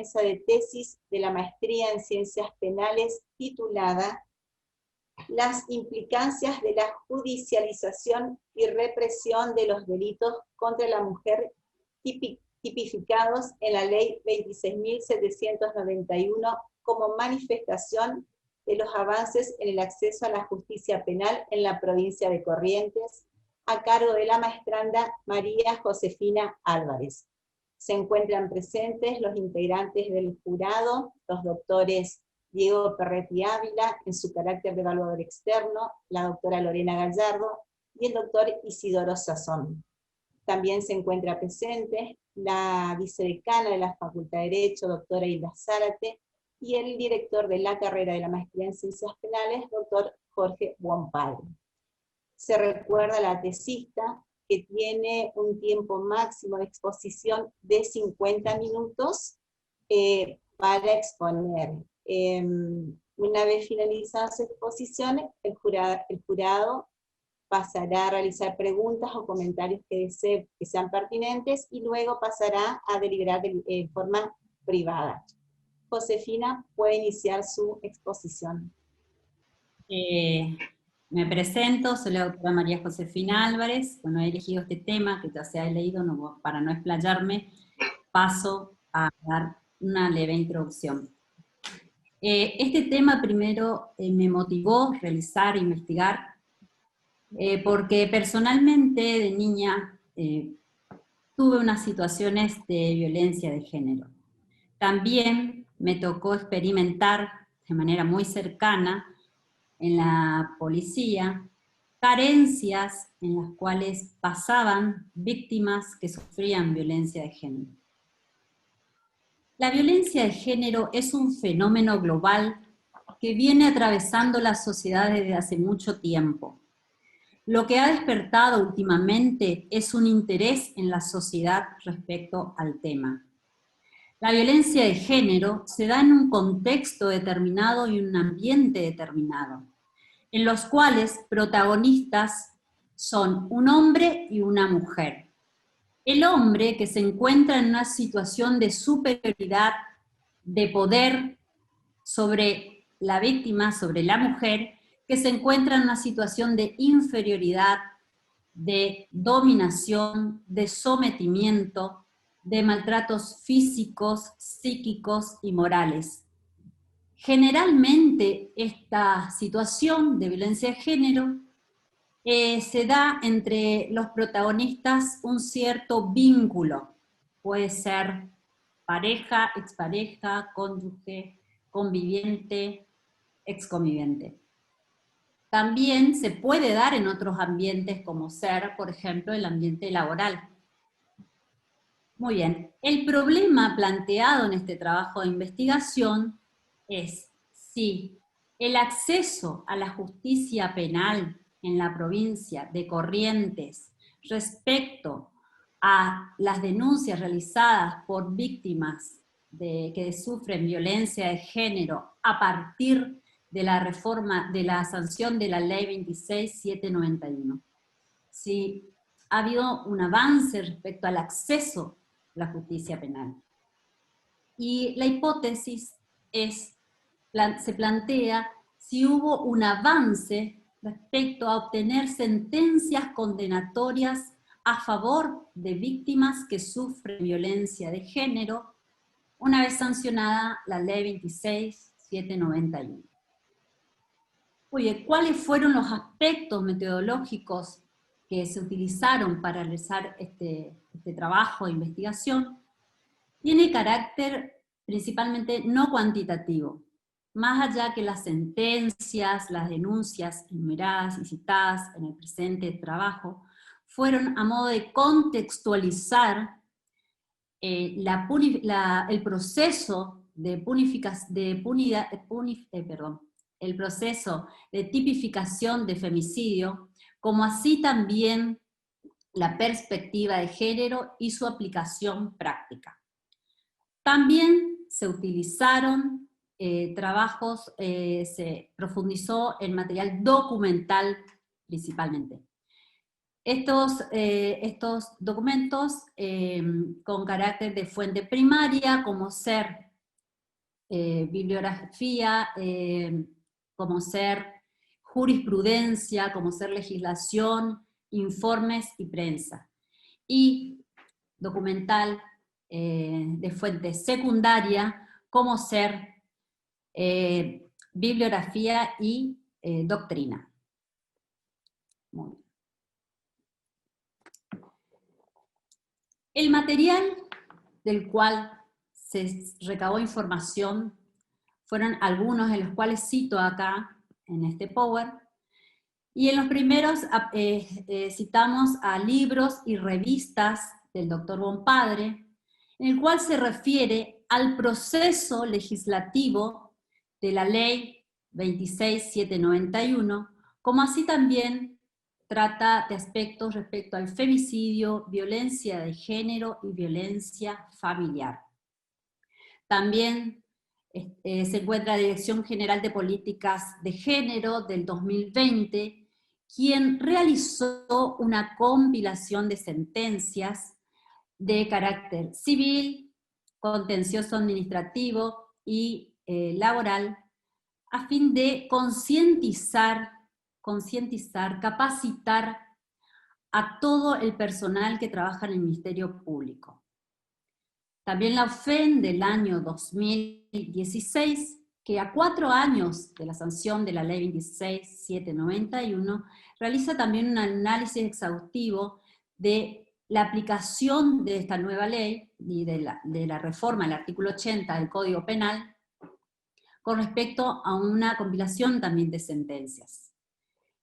defensa de tesis de la maestría en Ciencias Penales titulada Las implicancias de la judicialización y represión de los delitos contra la mujer tipificados en la Ley 26.791 como manifestación de los avances en el acceso a la justicia penal en la provincia de Corrientes, a cargo de la maestranda María Josefina Álvarez. Se encuentran presentes los integrantes del jurado, los doctores Diego Perretti Ávila, en su carácter de evaluador externo, la doctora Lorena Gallardo y el doctor Isidoro Sazón. También se encuentra presente la vicedecana de la Facultad de Derecho, doctora Hilda Zárate, y el director de la carrera de la maestría en Ciencias Penales, doctor Jorge Buonpadre. Se recuerda a la tesista que tiene un tiempo máximo de exposición de 50 minutos para exponer. Una vez finalizada su exposición, el jurado pasará a realizar preguntas o comentarios que desee que sean pertinentes, y luego pasará a deliberar de forma privada. Josefina puede iniciar su exposición. Me presento, soy la doctora María Josefina Álvarez. Bueno, he elegido este tema, que ya se ha leído, para no explayarme, paso a dar una leve introducción. Este tema primero me motivó a realizar e investigar, porque personalmente de niña tuve unas situaciones de violencia de género. También me tocó experimentar de manera muy cercana en la policía carencias en las cuales pasaban víctimas que sufrían violencia de género. La violencia de género es un fenómeno global que viene atravesando la sociedad desde hace mucho tiempo. Lo que ha despertado últimamente es un interés en la sociedad respecto al tema. La violencia de género se da en un contexto determinado y un ambiente determinado, en los cuales protagonistas son un hombre y una mujer. El hombre, que se encuentra en una situación de superioridad, de poder sobre la víctima, sobre la mujer, que se encuentra en una situación de inferioridad, de dominación, de sometimiento, de maltratos físicos, psíquicos y morales. Generalmente esta situación de violencia de género se da entre los protagonistas un cierto vínculo. Puede ser pareja, expareja, cónyuge, conviviente, exconviviente. También se puede dar en otros ambientes, como ser, por ejemplo, el ambiente laboral. Muy bien, el problema planteado en este trabajo de investigación es si el acceso a la justicia penal en la provincia de Corrientes respecto a las denuncias realizadas por víctimas que sufren violencia de género a partir de la reforma, de la sanción de la Ley 26.791. Si ha habido un avance respecto al acceso a la justicia penal. Y la hipótesis se plantea si hubo un avance respecto a obtener sentencias condenatorias a favor de víctimas que sufren violencia de género, una vez sancionada la Ley 26.791. Oye, ¿cuáles fueron los aspectos metodológicos que se utilizaron para realizar este trabajo de investigación? Tiene carácter principalmente no cuantitativo, más allá que las sentencias, las denuncias enumeradas y citadas en el presente trabajo, fueron a modo de contextualizar el proceso el proceso de tipificación de femicidio, como así también la perspectiva de género y su aplicación práctica. También se utilizaron trabajos, se profundizó en material documental principalmente. Estos documentos con carácter de fuente primaria, como ser bibliografía, como ser jurisprudencia, como ser legislación, informes y prensa. Y documental de fuente secundaria, como ser bibliografía y doctrina. Muy bien. El material del cual se recabó información fueron algunos de los cuales cito acá en este Power, y en los primeros citamos a libros y revistas del Dr. Bompadre, en el cual se refiere al proceso legislativo de la Ley 26.791, como así también trata de aspectos respecto al femicidio, violencia de género y violencia familiar. También se encuentra la Dirección General de Políticas de Género del 2020, quien realizó una compilación de sentencias de carácter civil, contencioso administrativo y laboral, a fin de concientizar, capacitar a todo el personal que trabaja en el Ministerio Público. También la OFEN del año 2016, que a 4 años de la sanción de la Ley 26.791, realiza también un análisis exhaustivo de la aplicación de esta nueva ley y de la reforma del artículo 80 del Código Penal con respecto a una compilación también de sentencias.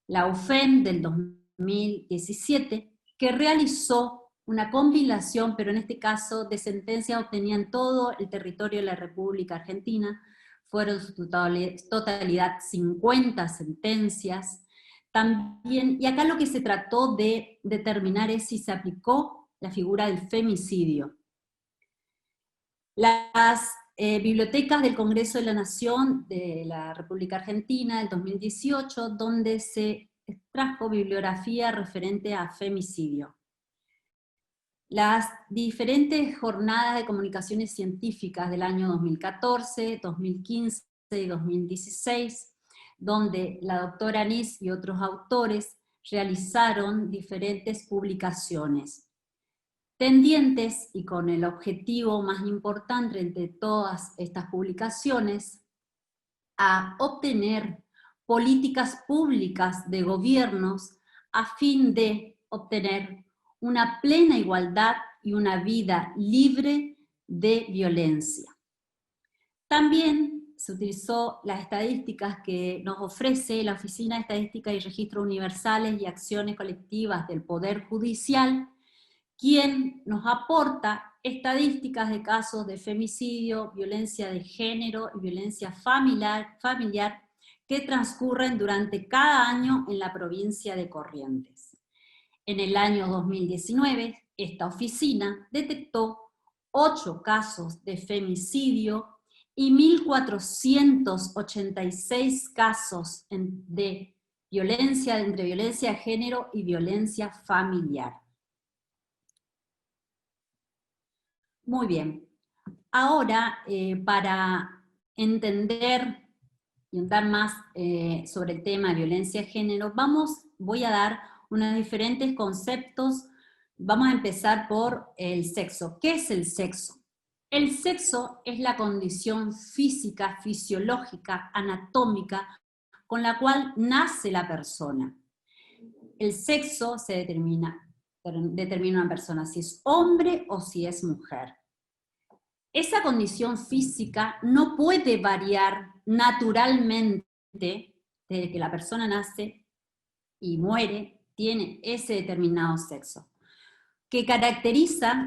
La UFEM del 2017, que realizó una compilación, pero en este caso de sentencias obtenida en todo el territorio de la República Argentina, fueron en su totalidad 50 sentencias. También, y acá lo que se trató de determinar es si se aplicó la figura del femicidio. Las bibliotecas del Congreso de la Nación de la República Argentina del 2018, donde se extrajo bibliografía referente a femicidio. Las diferentes jornadas de comunicaciones científicas del año 2014, 2015 y 2016, donde la doctora Anís y otros autores realizaron diferentes publicaciones tendientes y con el objetivo más importante entre todas estas publicaciones a obtener políticas públicas de gobiernos a fin de obtener una plena igualdad y una vida libre de violencia. También se utilizó las estadísticas que nos ofrece la Oficina de Estadística y Registros Universales y Acciones Colectivas del Poder Judicial, quien nos aporta estadísticas de casos de femicidio, violencia de género y violencia familiar que transcurren durante cada año en la provincia de Corrientes. En el año 2019, esta oficina detectó 8 casos de femicidio y 1.486 casos de violencia, entre violencia de género y violencia familiar. Muy bien. Ahora, para entender y andar más sobre el tema de violencia de género, voy a dar unos diferentes conceptos. Vamos a empezar por el sexo. ¿Qué es el sexo? El sexo es la condición física, fisiológica, anatómica, con la cual nace la persona. El sexo se determina una persona si es hombre o si es mujer. Esa condición física no puede variar naturalmente desde que la persona nace y muere, tiene ese determinado sexo. Que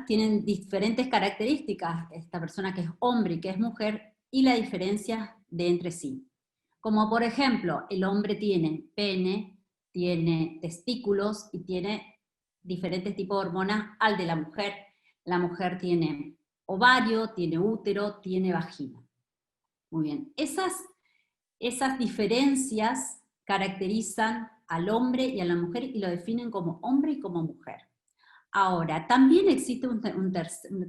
tienen diferentes características, esta persona que es hombre y que es mujer, y la diferencia de entre sí. Como por ejemplo, el hombre tiene pene, tiene testículos y tiene diferentes tipos de hormonas al de la mujer. La mujer tiene ovario, tiene útero, tiene vagina. Muy bien. Esas diferencias caracterizan al hombre y a la mujer y lo definen como hombre y como mujer. Ahora, también existe una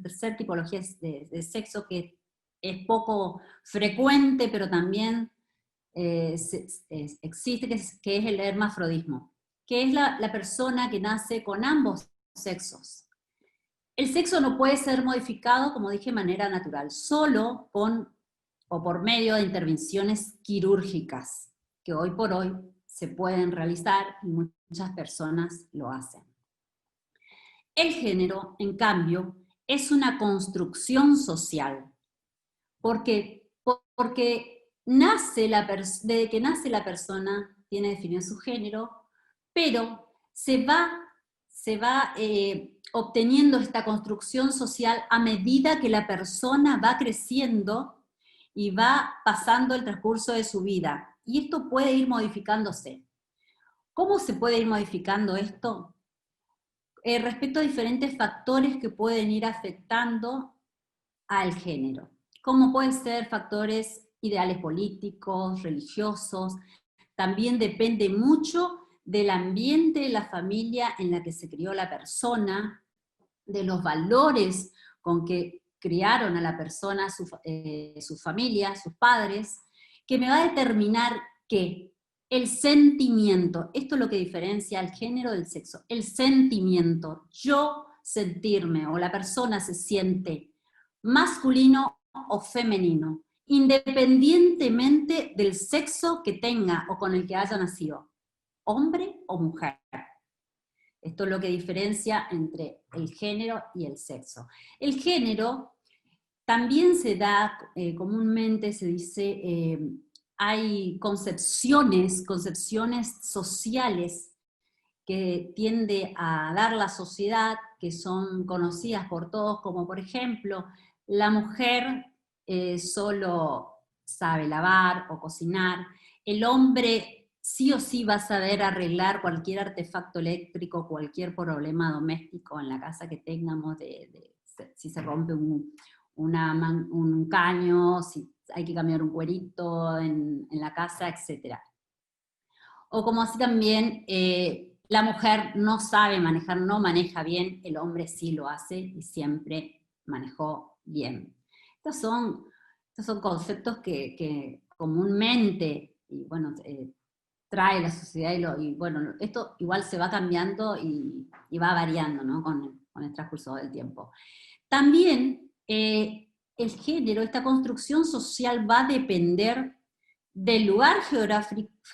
tercera tipología de sexo que es poco frecuente, pero también existe, que es el hermafrodismo, que es la persona que nace con ambos sexos. El sexo no puede ser modificado, como dije, de manera natural, solo con o por medio de intervenciones quirúrgicas, que hoy por hoy se pueden realizar y muchas personas lo hacen. El género, en cambio, es una construcción social. ¿Por qué? Porque desde que nace la persona tiene definido su género, pero se va obteniendo esta construcción social a medida que la persona va creciendo y va pasando el transcurso de su vida. Y esto puede ir modificándose. ¿Cómo se puede ir modificando esto? Respecto a diferentes factores que pueden ir afectando al género, como pueden ser factores ideales políticos, religiosos. También depende mucho del ambiente de la familia en la que se crió la persona, de los valores con que criaron a la persona, su familia, sus padres, que me va a determinar que el sentimiento, esto es lo que diferencia el género del sexo, el sentimiento, yo sentirme o la persona se siente masculino o femenino, independientemente del sexo que tenga o con el que haya nacido, hombre o mujer. Esto es lo que diferencia entre el género y el sexo. El género también se da, comúnmente se dice, hay concepciones sociales que tiende a dar la sociedad, que son conocidas por todos, como por ejemplo, la mujer solo sabe lavar o cocinar, el hombre sí o sí va a saber arreglar cualquier artefacto eléctrico, cualquier problema doméstico en la casa que tengamos, si se rompe un caño, si hay que cambiar un cuerito en la casa, etc. O como así también la mujer no sabe manejar, no maneja bien, el hombre sí lo hace y siempre manejó bien. Estos son conceptos que comúnmente, y bueno, trae la sociedad y bueno, esto igual se va cambiando y va variando, ¿no? con el transcurso del tiempo. También el género, esta construcción social va a depender del lugar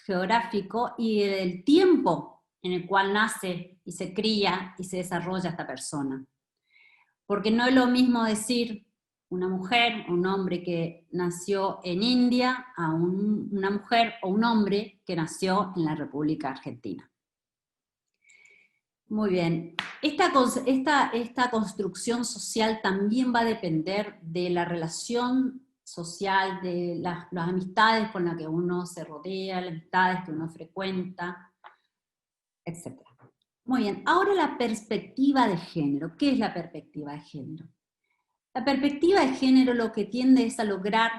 geográfico y del tiempo en el cual nace y se cría y se desarrolla esta persona. Porque no es lo mismo decir una mujer o un hombre que nació en India a una mujer o un hombre que nació en la República Argentina. Muy bien. Esta construcción social también va a depender de la relación social, de las amistades con las que uno se rodea, las amistades que uno frecuenta, etc. Muy bien, ahora la perspectiva de género. ¿Qué es la perspectiva de género? La perspectiva de género lo que tiende es a lograr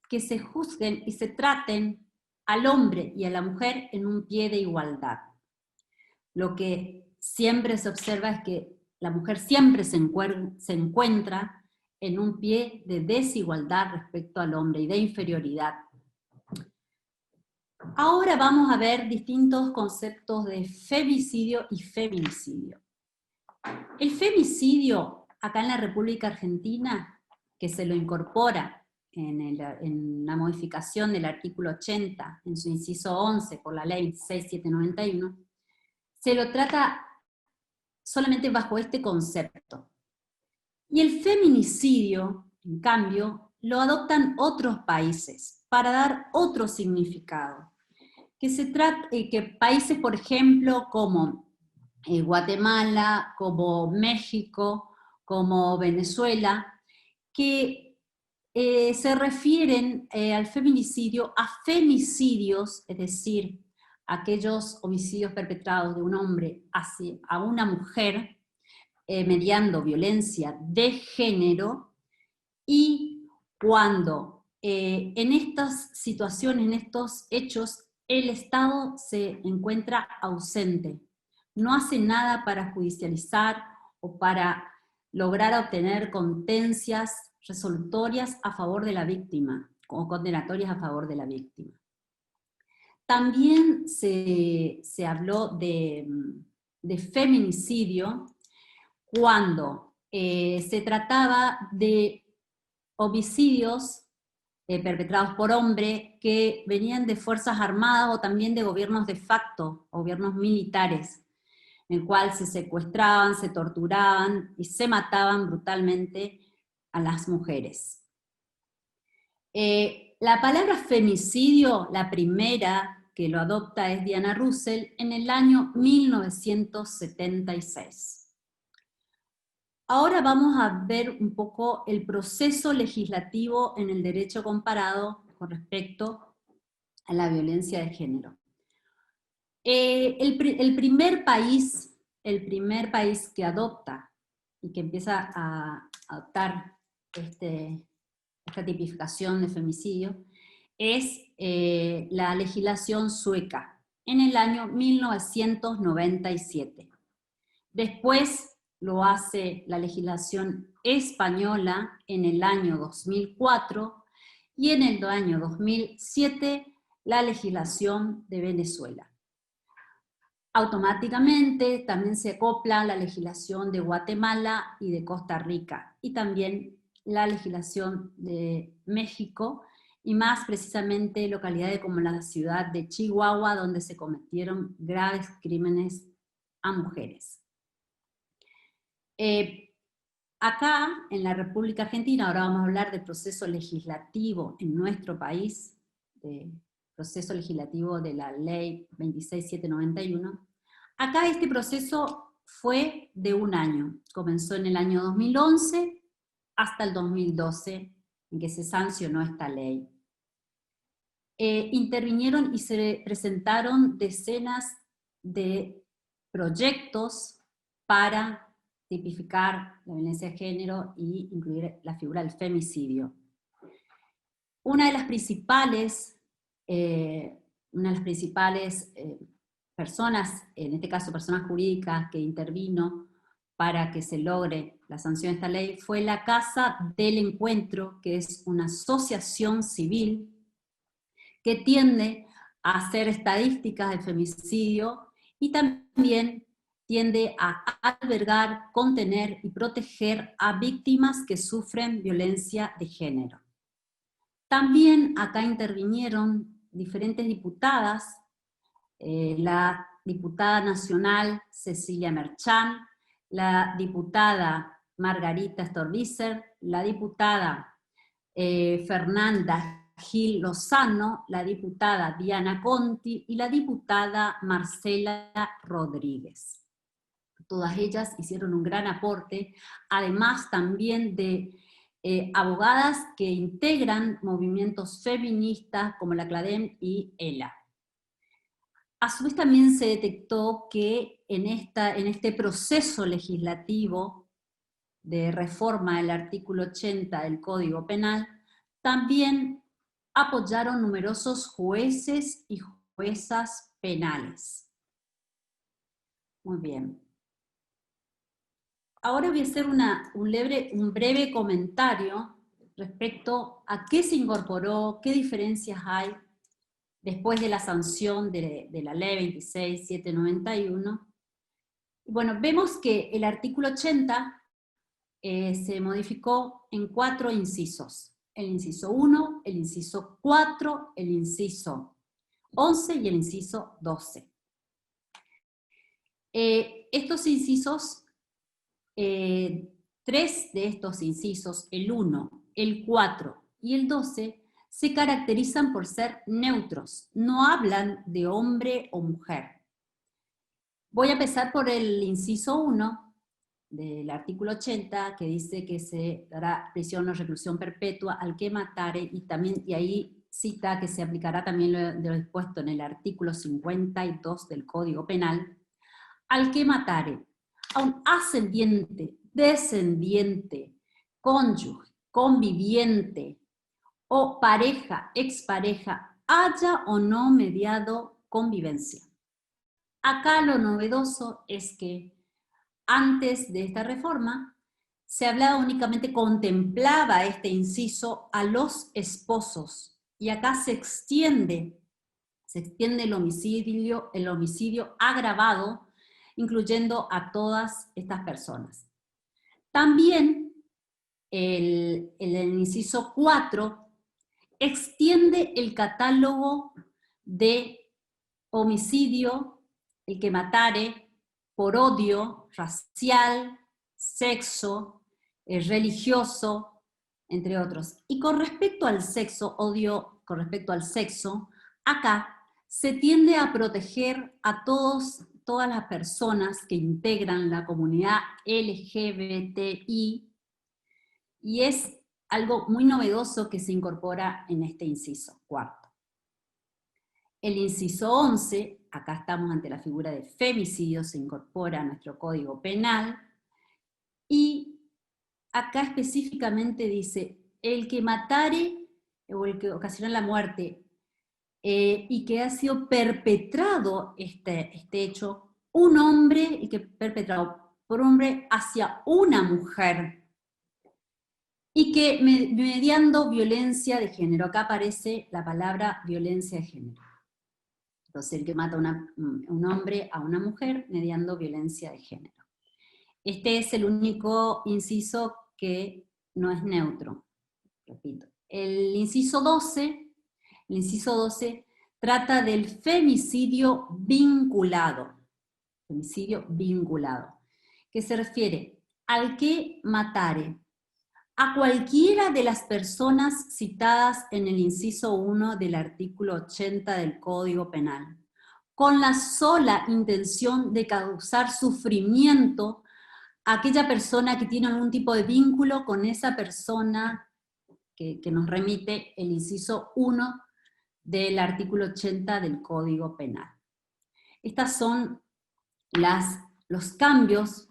que se juzguen y se traten al hombre y a la mujer en un pie de igualdad. Lo que siempre se observa es que la mujer siempre se encuentra en un pie de desigualdad respecto al hombre y de inferioridad. Ahora vamos a ver distintos conceptos de femicidio y feminicidio. El femicidio, acá en la República Argentina, que se lo incorpora en la modificación del artículo 80, en su inciso 11, por la ley 6791, se lo trata solamente bajo este concepto. Y el feminicidio, en cambio, lo adoptan otros países para dar otro significado. Que países, por ejemplo, como Guatemala, como México, como Venezuela, que se refieren al feminicidio a femicidios, es decir, aquellos homicidios perpetrados de un hombre a una mujer, mediando violencia de género, y cuando en estas situaciones, en estos hechos, el Estado se encuentra ausente, no hace nada para judicializar o para lograr obtener contencias resolutorias a favor de la víctima, o condenatorias a favor de la víctima. También se habló de feminicidio cuando se trataba de homicidios perpetrados por hombres que venían de fuerzas armadas o también de gobiernos de facto, gobiernos militares, en el cual se secuestraban, se torturaban y se mataban brutalmente a las mujeres. La palabra femicidio, la primera que lo adopta es Diana Russell en el año 1976. Ahora vamos a ver un poco el proceso legislativo en el derecho comparado con respecto a la violencia de género. El primer país que adopta y que empieza a adoptar esta tipificación de femicidio es la legislación sueca, en el año 1997. Después lo hace la legislación española en el año 2004, y en el año 2007 la legislación de Venezuela. Automáticamente también se acopla la legislación de Guatemala y de Costa Rica, y también la legislación de México, y más precisamente localidades como la ciudad de Chihuahua, donde se cometieron graves crímenes a mujeres. Acá, en la República Argentina, ahora vamos a hablar de proceso legislativo en nuestro país, de proceso legislativo de la ley 26791. Acá este proceso fue de un año, comenzó en el año 2011 hasta el 2012, en que se sancionó esta ley. Intervinieron y se presentaron decenas de proyectos para tipificar la violencia de género y incluir la figura del femicidio. Una de las principales personas, en este caso personas jurídicas, que intervino para que se logre la sanción de esta ley fue la Casa del Encuentro, que es una asociación civil que tiende a hacer estadísticas del femicidio y también tiende a albergar, contener y proteger a víctimas que sufren violencia de género. También acá intervinieron diferentes diputadas, la diputada nacional Cecilia Merchán, la diputada Margarita Stolbizer, la diputada Fernanda Gil Lozano, la diputada Diana Conti y la diputada Marcela Rodríguez. Todas ellas hicieron un gran aporte, además también de abogadas que integran movimientos feministas como la CLADEM y ELA. A su vez también se detectó que en este proceso legislativo de reforma del artículo 80 del Código Penal, también apoyaron numerosos jueces y juezas penales. Muy bien. Ahora voy a hacer un breve comentario respecto a qué se incorporó, qué diferencias hay después de la sanción de la ley 26791. Bueno, vemos que el artículo 80 se modificó en 4 incisos. El inciso 1, el inciso 4, el inciso 11 y el inciso 12. Estos incisos, 3 de estos incisos, el 1, el 4 y el 12, se caracterizan por ser neutros, no hablan de hombre o mujer. Voy a empezar por el inciso 1 del artículo 80, que dice que se dará prisión o reclusión perpetua al que matare, y ahí cita que se aplicará también lo dispuesto en el artículo 52 del Código Penal, al que matare a un ascendiente, descendiente, cónyuge, conviviente o pareja, expareja, haya o no mediado convivencia. Acá lo novedoso es que antes de esta reforma se hablaba únicamente, contemplaba este inciso a los esposos, y acá se extiende el homicidio agravado, incluyendo a todas estas personas. También el inciso 4 extiende el catálogo de homicidio, el que matare, por odio racial, sexo, religioso, entre otros. Y con respecto al sexo, odio con respecto al sexo, acá se tiende a proteger a todas las personas que integran la comunidad LGBTI, y es algo muy novedoso que se incorpora en este inciso cuarto. El inciso 11, acá estamos ante la figura de femicidio, se incorpora a nuestro Código Penal, y acá específicamente dice, el que matare o el que ocasiona la muerte y que ha sido perpetrado este hecho, un hombre, y que perpetrado por un hombre hacia una mujer, y que mediando violencia de género, acá aparece la palabra violencia de género. Entonces, el que mata un hombre a una mujer mediando violencia de género. Este es el único inciso que no es neutro. Repito. El inciso 12 trata del femicidio vinculado. Femicidio vinculado. Que se refiere al que matare a cualquiera de las personas citadas en el inciso 1 del artículo 80 del Código Penal, con la sola intención de causar sufrimiento a aquella persona que tiene algún tipo de vínculo con esa persona que nos remite el inciso 1 del artículo 80 del Código Penal. Estos son los cambios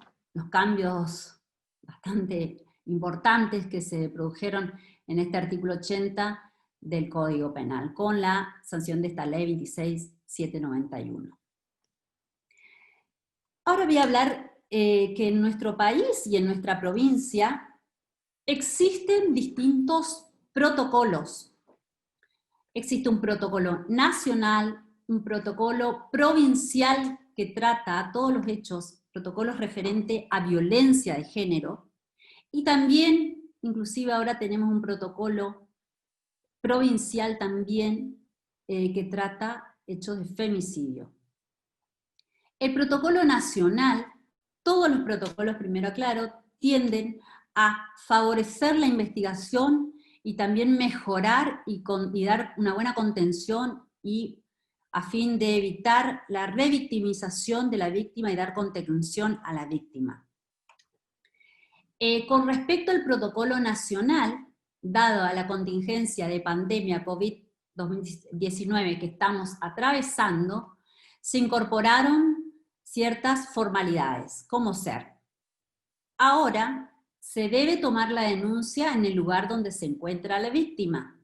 bastante importantes que se produjeron en este artículo 80 del Código Penal, con la sanción de esta ley 26791. Ahora voy a hablar que en nuestro país y en nuestra provincia existen distintos protocolos. Existe un protocolo nacional, un protocolo provincial que trata a todos los hechos, protocolos referentes a violencia de género, y también, inclusive ahora tenemos un protocolo provincial también que trata hechos de femicidio. El protocolo nacional, todos los protocolos, primero aclaro, tienden a favorecer la investigación y también mejorar y dar una buena contención y a fin de evitar la revictimización de la víctima y dar contención a la víctima. Con respecto al protocolo nacional, dado a la contingencia de pandemia COVID-19 que estamos atravesando, se incorporaron ciertas formalidades, como ser: ahora se debe tomar la denuncia en el lugar donde se encuentra la víctima.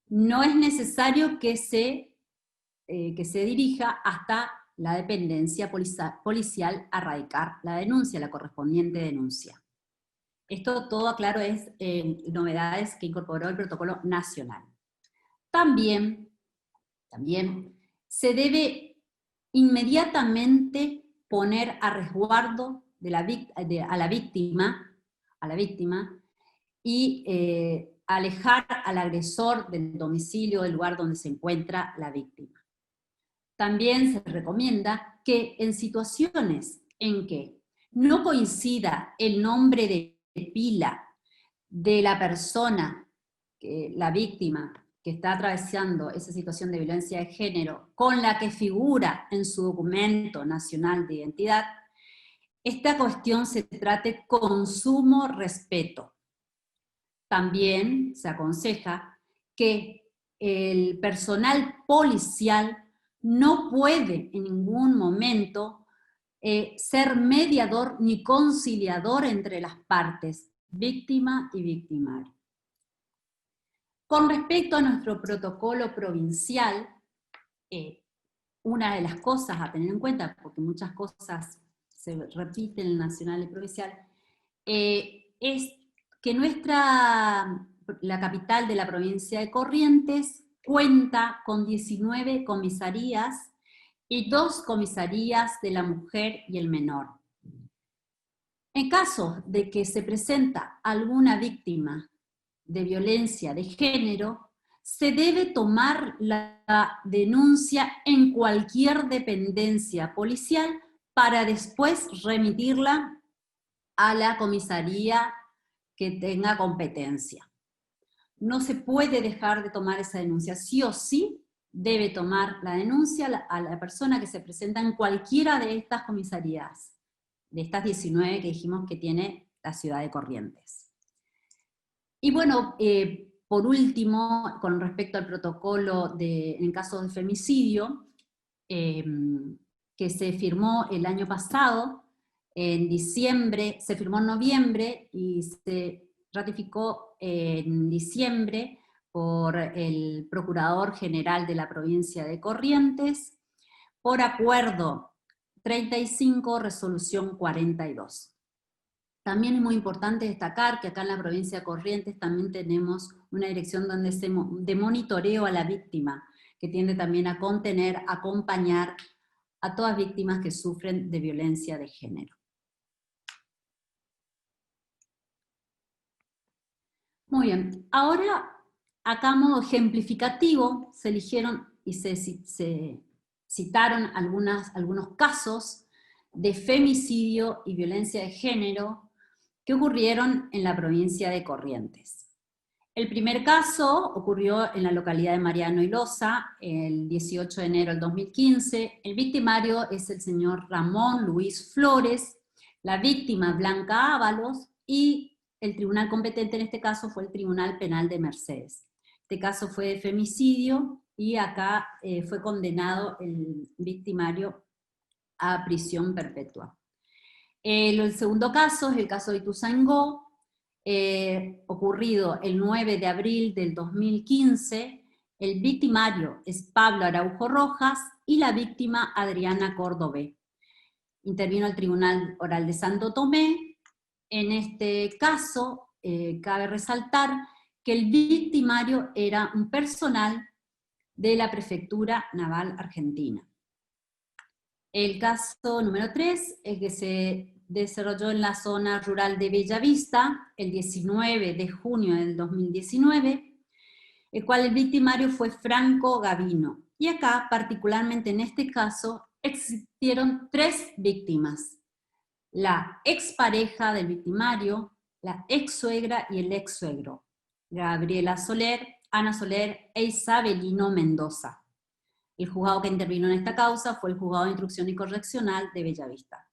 No es necesario que se dirija hasta la dependencia policial a radicar la denuncia, la correspondiente denuncia. Esto todo, aclaro, es novedades que incorporó el protocolo nacional. También se debe inmediatamente poner a resguardo a la víctima y alejar al agresor del domicilio, del lugar donde se encuentra la víctima. También se recomienda que en situaciones en que no coincida el nombre de pila de la persona, la víctima, que está atravesando esa situación de violencia de género, con la que figura en su documento nacional de identidad, esta cuestión se trate con sumo respeto. También se aconseja que el personal policial no puede en ningún momento ser mediador ni conciliador entre las partes, víctima y victimario. Con respecto a nuestro protocolo provincial, una de las cosas a tener en cuenta, porque muchas cosas se repiten en el nacional y provincial, es que la capital de la provincia de Corrientes cuenta con 19 comisarías y 2 comisarías de la mujer y el menor. En caso de que se presenta alguna víctima de violencia de género, se debe tomar la denuncia en cualquier dependencia policial para después remitirla a la comisaría que tenga competencia. No se puede dejar de tomar esa denuncia, sí o sí debe tomar la denuncia a la persona que se presenta en cualquiera de estas comisarías, de estas 19 que dijimos que tiene la ciudad de Corrientes. Y bueno, por último, con respecto al protocolo en caso de femicidio, que se firmó el año pasado, en diciembre, se firmó en noviembre y se ratificó en diciembre por el Procurador General de la provincia de Corrientes, por acuerdo 35, resolución 42. También es muy importante destacar que acá en la provincia de Corrientes también tenemos una dirección de monitoreo a la víctima, que tiende también a contener, acompañar a todas víctimas que sufren de violencia de género. Muy bien, ahora acá a modo ejemplificativo se eligieron y se citaron algunos casos de femicidio y violencia de género que ocurrieron en la provincia de Corrientes. El primer caso ocurrió en la localidad de Mariano y Loza, el 18 de enero del 2015. El victimario es el señor Ramón Luis Flores, la víctima Blanca Ábalos, y el tribunal competente en este caso fue el Tribunal Penal de Mercedes. Este caso fue de femicidio y acá fue condenado el victimario a prisión perpetua. El segundo caso es el caso de Ituzaingó, ocurrido el 9 de abril del 2015. El victimario es Pablo Araujo Rojas y la víctima Adriana Córdobé. Intervino el Tribunal Oral de Santo Tomé. En este caso, cabe resaltar que el victimario era un personal de la Prefectura Naval Argentina. El caso número 3 es que se desarrolló en la zona rural de Bellavista el 19 de junio del 2019, el cual el victimario fue Franco Gavino. Y acá, particularmente en este caso, existieron 3 víctimas: la expareja del victimario, la ex-suegra y el ex-suegro, Gabriela Soler, Ana Soler e Isabelino Mendoza. El juzgado que intervino en esta causa fue el Juzgado de Instrucción y Correccional de Bellavista.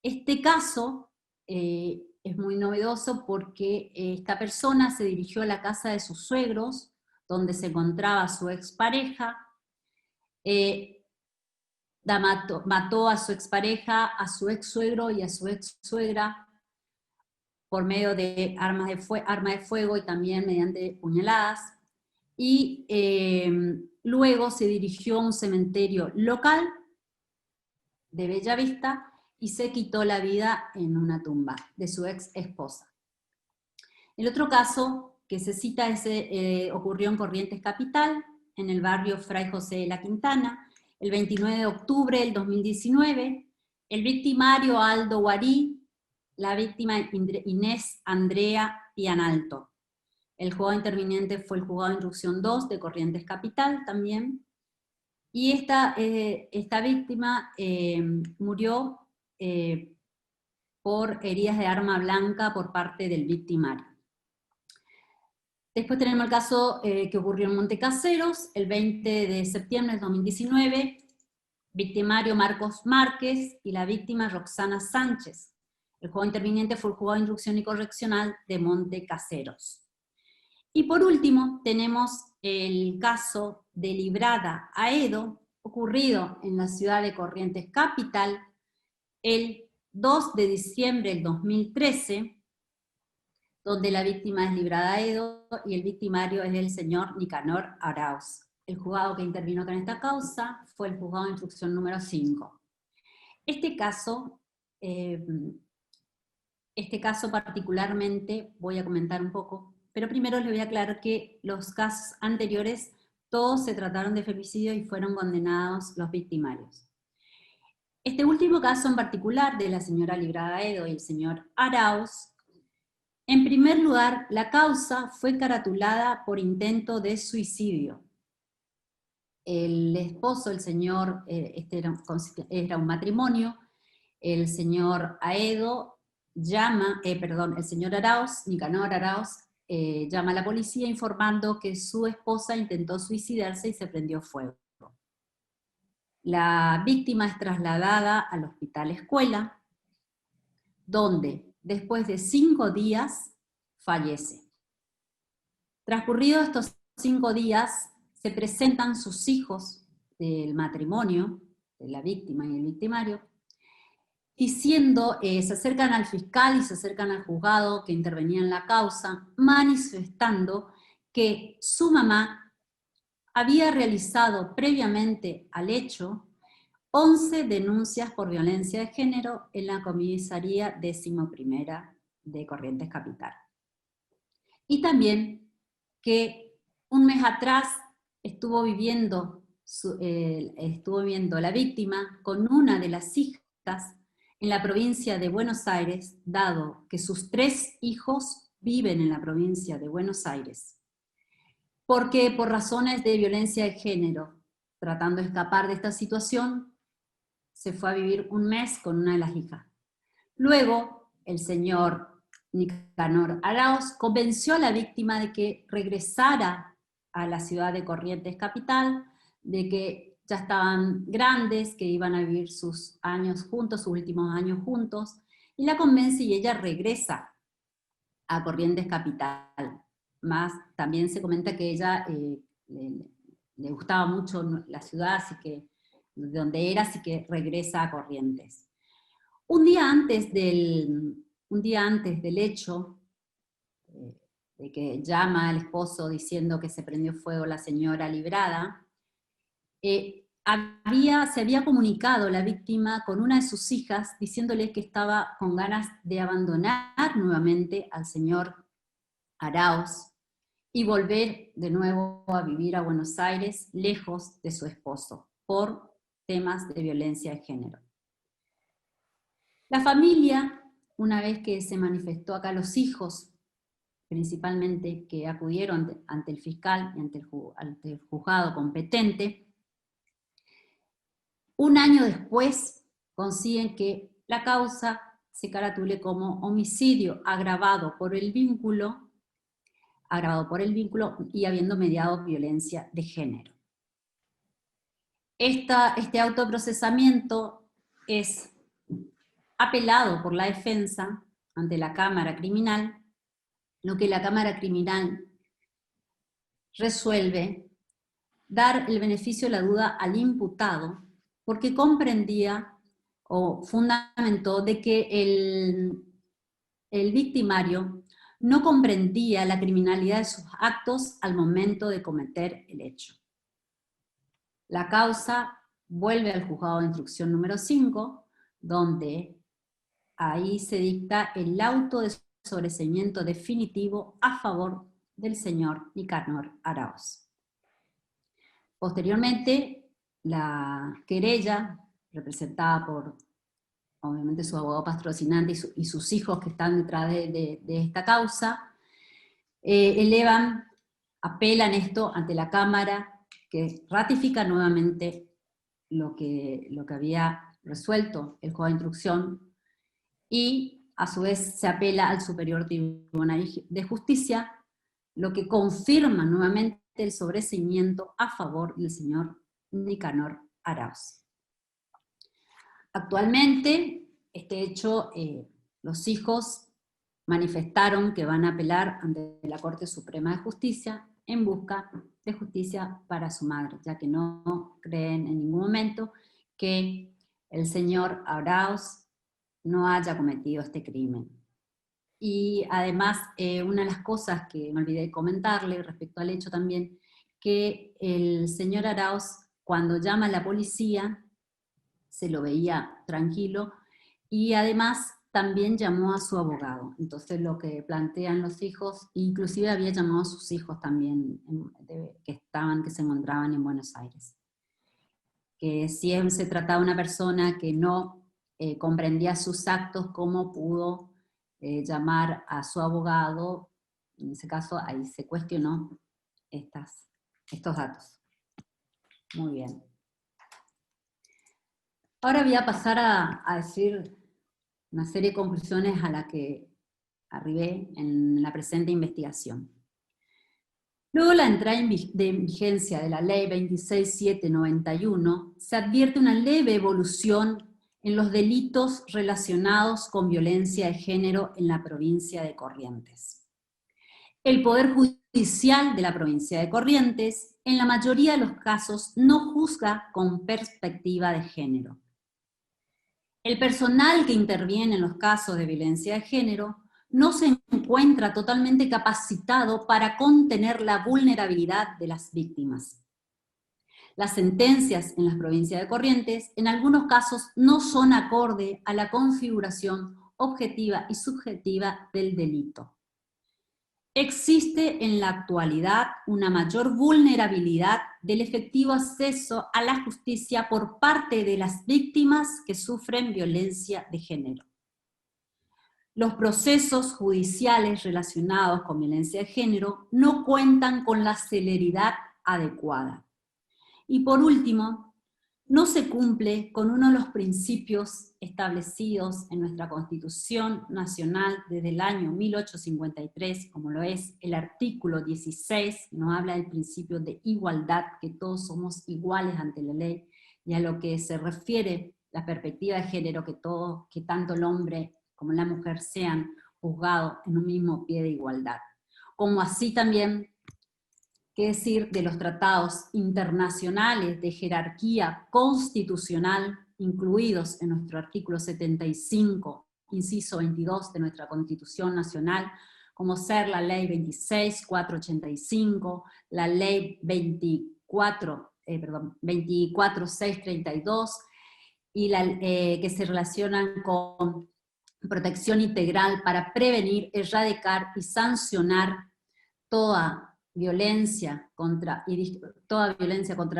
Este caso es muy novedoso porque esta persona se dirigió a la casa de sus suegros, donde se encontraba su expareja, mató a su expareja, a su ex-suegro y a su ex-suegra por medio de arma de fuego y también mediante puñaladas, y luego se dirigió a un cementerio local de Bellavista y se quitó la vida en una tumba de su ex esposa. El otro caso que se cita ocurrió en Corrientes Capital, en el barrio Fray José de la Quintana, el 29 de octubre del 2019. El victimario Aldo Guarí, la víctima Inés Andrea Pianalto. El juzgado interviniente fue el Juzgado de Instrucción 2 de Corrientes Capital también. Y esta víctima murió por heridas de arma blanca por parte del victimario. Después tenemos el caso que ocurrió en Montecaseros, el 20 de septiembre de 2019, victimario Marcos Márquez y la víctima Roxana Sánchez. El juzgado interviniente fue el Juzgado de Instrucción y Correccional de Montecaseros. Y por último tenemos el caso de Librada Aedo, ocurrido en la ciudad de Corrientes Capital, el 2 de diciembre del 2013, donde la víctima es Librada Aedo y el victimario es el señor Nicanor Arauz. El juzgado que intervino acá en esta causa fue el Juzgado de Instrucción número 5. Este caso Este caso particularmente voy a comentar un poco, pero primero les voy a aclarar que los casos anteriores todos se trataron de femicidio y fueron condenados los victimarios. Este último caso en particular de la señora Librada Aedo y el señor Arauz, en primer lugar, la causa fue caratulada por intento de suicidio. El esposo, el señor, era un matrimonio, el señor Aedo el señor Arauz, Nicanor Arauz, llama a la policía informando que su esposa intentó suicidarse y se prendió fuego. La víctima es trasladada al hospital escuela, donde después de 5 días fallece. Transcurridos estos 5 días, se presentan sus hijos del matrimonio, de la víctima y el victimario, diciendo, se acercan al fiscal y se acercan al juzgado que intervenía en la causa, manifestando que su mamá había realizado previamente al hecho 11 denuncias por violencia de género en la comisaría 11ª de Corrientes Capital. Y también que un mes atrás estuvo viviendo la víctima con una de las hijas en la provincia de Buenos Aires, dado que sus 3 hijos viven en la provincia de Buenos Aires, porque por razones de violencia de género, tratando de escapar de esta situación, se fue a vivir un mes con una de las hijas. Luego, el señor Nicanor Arauz convenció a la víctima de que regresara a la ciudad de Corrientes Capital, de que ya estaban grandes, que iban a vivir sus años juntos, sus últimos años juntos, y la convence y ella regresa a Corrientes Capital. Más también se comenta que ella le gustaba mucho la ciudad, así que de donde era, así que regresa a Corrientes. Un día antes del hecho, de que llama al esposo diciendo que se prendió fuego la señora Librada, se había comunicado la víctima con una de sus hijas diciéndole que estaba con ganas de abandonar nuevamente al señor Arauz y volver de nuevo a vivir a Buenos Aires lejos de su esposo por temas de violencia de género. La familia, una vez que se manifestó acá los hijos, principalmente que acudieron ante el fiscal y ante el juzgado competente, un año después consiguen que la causa se caratule como homicidio agravado por el vínculo y habiendo mediado violencia de género. Este autoprocesamiento es apelado por la defensa ante la Cámara Criminal, lo que la Cámara Criminal resuelve dar el beneficio de la duda al imputado, porque comprendía o fundamentó de que el victimario no comprendía la criminalidad de sus actos al momento de cometer el hecho. La causa vuelve al juzgado de instrucción número 5, donde ahí se dicta el auto de sobreseimiento definitivo a favor del señor Nicanor Arauz. Posteriormente, la querella, representada por, obviamente, su abogado patrocinante y sus hijos que están detrás de esta causa, apelan esto ante la Cámara, que ratifica nuevamente lo que había resuelto el juez de instrucción, y a su vez se apela al Superior Tribunal de Justicia, lo que confirma nuevamente el sobreseimiento a favor del señor Nicanor Arauz. Actualmente, este hecho, los hijos manifestaron que van a apelar ante la Corte Suprema de Justicia en busca de justicia para su madre, ya que no creen en ningún momento que el señor Arauz no haya cometido este crimen. Y además, una de las cosas que me olvidé de comentarle respecto al hecho también, que el señor Arauz, cuando llama a la policía, se lo veía tranquilo, y además también llamó a su abogado. Entonces lo que plantean los hijos, inclusive había llamado a sus hijos también, que se encontraban en Buenos Aires. Que si se trataba de una persona que no comprendía sus actos, ¿cómo pudo llamar a su abogado? En ese caso, ahí se cuestionó estos datos. Muy bien. Ahora voy a pasar a decir una serie de conclusiones a las que arribé en la presente investigación. Luego de la entrada en vigencia de la Ley 26791, se advierte una leve evolución en los delitos relacionados con violencia de género en la provincia de Corrientes. El Poder Judicial de la provincia de Corrientes, en la mayoría de los casos, no juzga con perspectiva de género. El personal que interviene en los casos de violencia de género no se encuentra totalmente capacitado para contener la vulnerabilidad de las víctimas. Las sentencias en las provincias de Corrientes, en algunos casos, no son acorde a la configuración objetiva y subjetiva del delito. Existe en la actualidad una mayor vulnerabilidad del efectivo acceso a la justicia por parte de las víctimas que sufren violencia de género. Los procesos judiciales relacionados con violencia de género no cuentan con la celeridad adecuada. Y por último, no se cumple con uno de los principios establecidos en nuestra Constitución Nacional desde el año 1853, como lo es el artículo 16, que nos habla del principio de igualdad, que todos somos iguales ante la ley, y a lo que se refiere la perspectiva de género, que tanto el hombre como la mujer sean juzgados en un mismo pie de igualdad. Como así también, qué decir de los tratados internacionales de jerarquía constitucional incluidos en nuestro artículo 75, inciso 22 de nuestra Constitución Nacional, como ser la Ley 26.485, la Ley 24.632, y que se relacionan con protección integral para prevenir, erradicar y sancionar toda violencia contra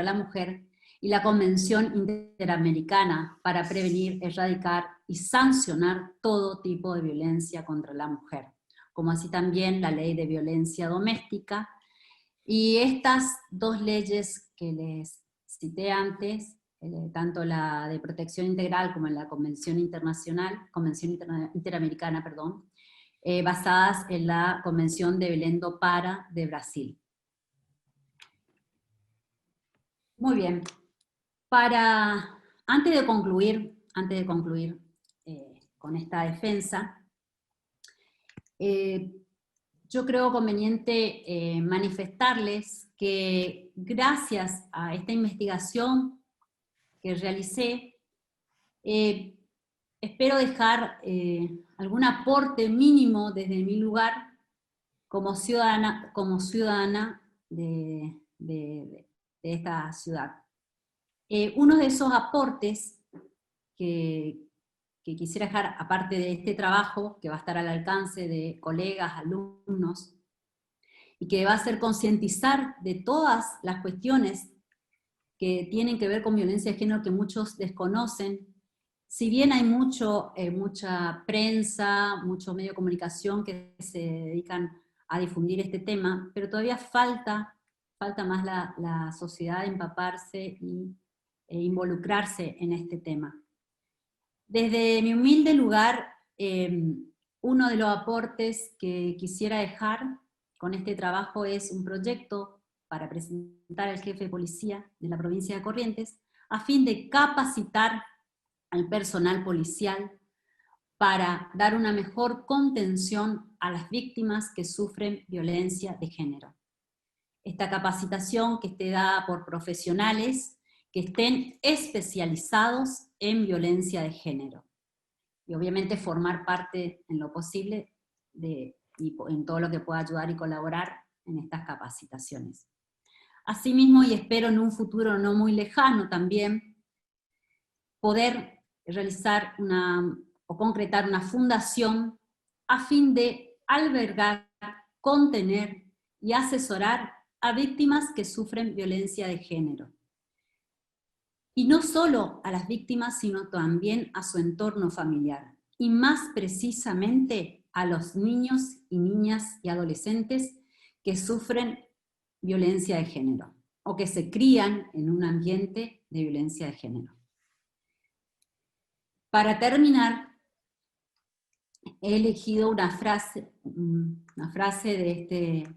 la mujer, y la Convención Interamericana para prevenir, erradicar y sancionar todo tipo de violencia contra la mujer, como así también la Ley de Violencia Doméstica. Y estas dos leyes que les cité antes, tanto la de protección integral como la Convención Interamericana, basadas en la Convención de Belém do Pará de Brasil. Muy bien. Antes de concluir con esta defensa, yo creo conveniente manifestarles que gracias a esta investigación que realicé, espero dejar algún aporte mínimo desde mi lugar como ciudadana de esta ciudad. Uno de esos aportes que quisiera dejar, aparte de este trabajo, que va a estar al alcance de colegas, alumnos, y que va a ser concientizar de todas las cuestiones que tienen que ver con violencia de género que muchos desconocen. Si bien hay mucha prensa, mucho medio de comunicación que se dedican a difundir este tema, pero todavía falta más la sociedad empaparse e involucrarse en este tema. Desde mi humilde lugar, uno de los aportes que quisiera dejar con este trabajo es un proyecto para presentar al jefe de policía de la provincia de Corrientes, a fin de capacitar al personal policial para dar una mejor contención a las víctimas que sufren violencia de género. Esta capacitación que esté dada por profesionales que estén especializados en violencia de género. Y obviamente formar parte en lo posible y en todo lo que pueda ayudar y colaborar en estas capacitaciones. Asimismo, y espero en un futuro no muy lejano también, poder realizar o concretar una fundación a fin de albergar, contener y asesorar a víctimas que sufren violencia de género. Y no solo a las víctimas, sino también a su entorno familiar, y más precisamente a los niños y niñas y adolescentes que sufren violencia de género, o que se crían en un ambiente de violencia de género. Para terminar, he elegido una frase de este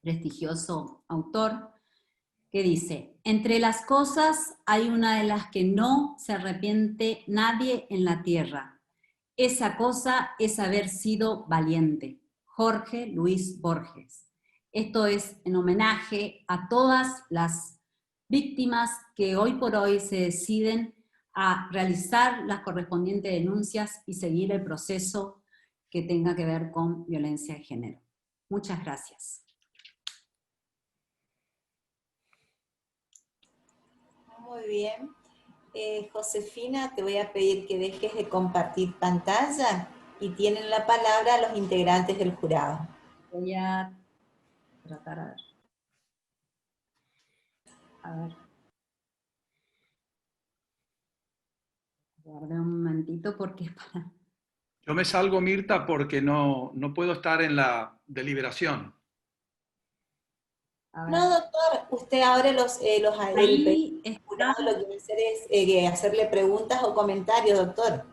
prestigioso autor, que dice: entre las cosas hay una de las que no se arrepiente nadie en la tierra. Esa cosa es haber sido valiente. Jorge Luis Borges. Esto es en homenaje a todas las víctimas que hoy por hoy se deciden a realizar las correspondientes denuncias y seguir el proceso que tenga que ver con violencia de género. Muchas gracias. Muy bien. Josefina, te voy a pedir que dejes de compartir pantalla y tienen la palabra los integrantes del jurado. Voy a tratar a ver. Guardé un momentito porque es para... Yo me salgo, Mirta, porque no puedo estar en la deliberación. No, doctor, usted abre los Ahí el jurado, lo que va a hacer es hacerle preguntas o comentarios, doctor.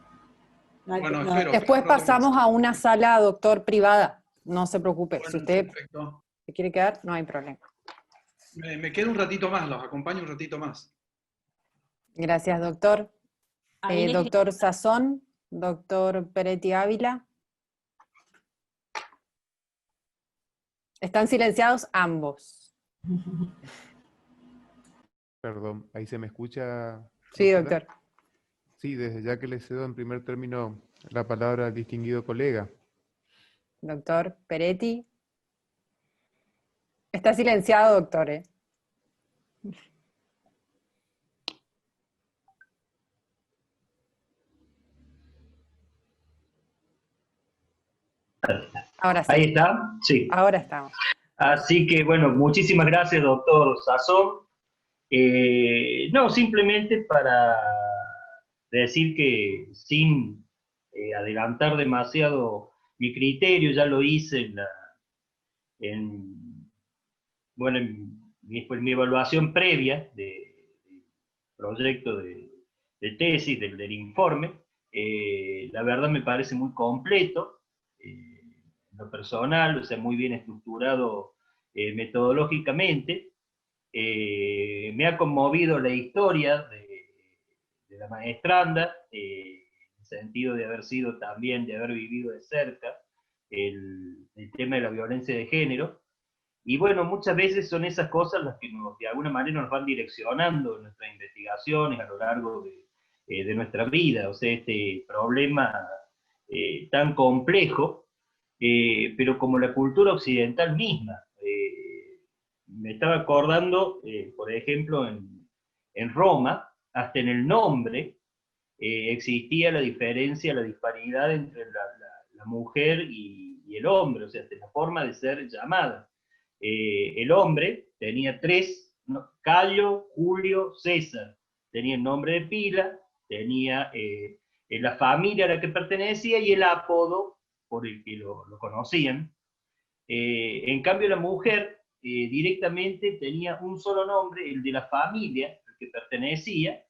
Bueno, espero. Después pasamos a una sala, doctor, privada. No se preocupe. Bueno, si usted perfecto. se quiere quedar, no hay problema. Me quedo un ratito más, los acompaño un ratito más. Gracias, doctor. Ahí Doctor Sazón, doctor Peretti Ávila. Están silenciados ambos. Perdón, ¿ahí se me escucha? Sí, doctora? doctor. Sí, desde ya que le cedo en primer término la palabra al distinguido colega. Doctor Peretti. Está silenciado, doctor, ¿eh? Ahora sí. Ahí está, sí. Ahora estamos. Así que, bueno, muchísimas gracias, doctor Sazón. No, simplemente para decir que sin adelantar demasiado mi criterio, ya lo hice bueno, en mi evaluación previa de proyecto de tesis, del informe. La verdad me parece muy completo, en lo personal, o sea, muy bien estructurado metodológicamente. Me ha conmovido la historia de la maestranda, en el sentido de haber sido también, de haber vivido de cerca el tema de la violencia de género. Y bueno, muchas veces son esas cosas las que de alguna manera nos van direccionando en nuestras investigaciones a lo largo de nuestra vida. O sea, este problema tan complejo, pero como la cultura occidental misma. Me estaba acordando, por ejemplo, en Roma, hasta en el nombre existía la diferencia, la disparidad entre la mujer y el hombre, o sea, hasta la forma de ser llamada. El hombre tenía tres, ¿no? Cayo, Julio, César. Tenía el nombre de pila, tenía la familia a la que pertenecía y el apodo por el que lo conocían. En cambio, la mujer directamente tenía un solo nombre, el de la familia al que pertenecía,